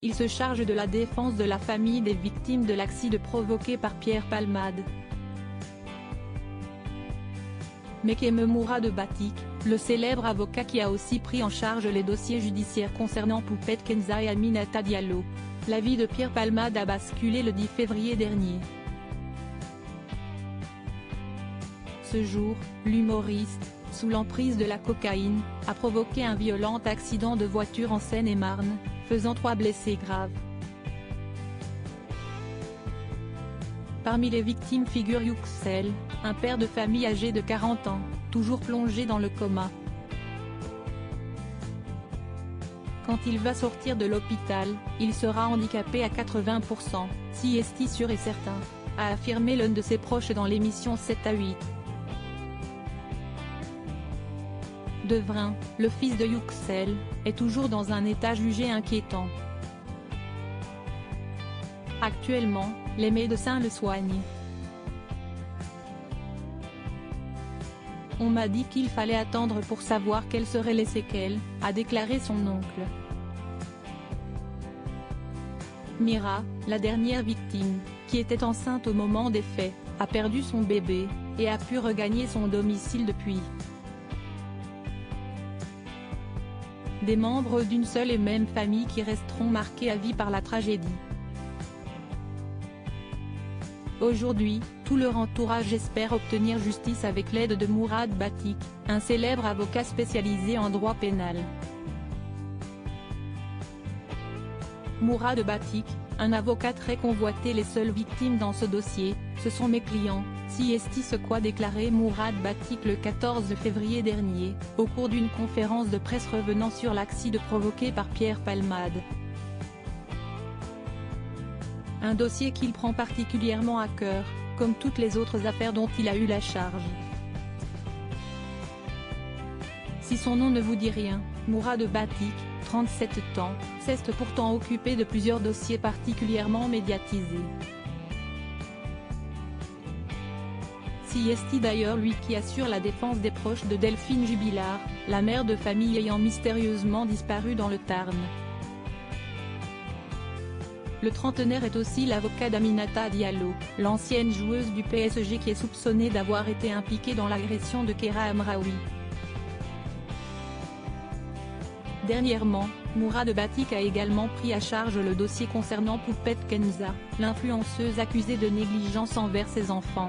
il se charge de la défense de la famille des victimes de l'accident provoqué par Pierre Palmade. Mekeme Mourad Batik, le célèbre avocat qui a aussi pris en charge les dossiers judiciaires concernant Poupette Kenza et Aminata Diallo. La vie de Pierre Palmade a basculé le 10 février dernier. Ce jour, l'humoriste, sous l'emprise de la cocaïne, a provoqué un violent accident de voiture en Seine-et-Marne, faisant 3 blessés graves. Parmi les victimes figure Yüksel, un père de famille âgé de 40 ans, toujours plongé dans le coma. Quand il va sortir de l'hôpital, il sera handicapé à 80%, si est sûr et certain, a affirmé l'un de ses proches dans l'émission 7 à 8. Devrin, le fils de Yüksel, est toujours dans un état jugé inquiétant. Actuellement, les médecins le soignent. On m'a dit qu'il fallait attendre pour savoir quelles seraient les séquelles, a déclaré son oncle. Mira, la dernière victime, qui était enceinte au moment des faits, a perdu son bébé, et a pu regagner son domicile depuis. Des membres d'une seule et même famille qui resteront marqués à vie par la tragédie. Aujourd'hui, tout leur entourage espère obtenir justice avec l'aide de Mourad Batik, un célèbre avocat spécialisé en droit pénal. Mourad Batik, un avocat très convoité. Les seules victimes dans ce dossier, ce sont mes clients, si est ce qu'a déclaré Mourad Batik le 14 février dernier, au cours d'une conférence de presse revenant sur l'accident provoqué par Pierre Palmade. Un dossier qu'il prend particulièrement à cœur, comme toutes les autres affaires dont il a eu la charge. Si son nom ne vous dit rien, Mourad Batik, 37 ans, s'est pourtant occupé de plusieurs dossiers particulièrement médiatisés. Si est d'ailleurs lui qui assure la défense des proches de Delphine Jubilard, la mère de famille ayant mystérieusement disparu dans le Tarn. Le trentenaire est aussi l'avocat d'Aminata Diallo, l'ancienne joueuse du PSG qui est soupçonnée d'avoir été impliquée dans l'agression de Kera Amraoui. Dernièrement, Mourad Batik a également pris à charge le dossier concernant Poupette Kenza, l'influenceuse accusée de négligence envers ses enfants.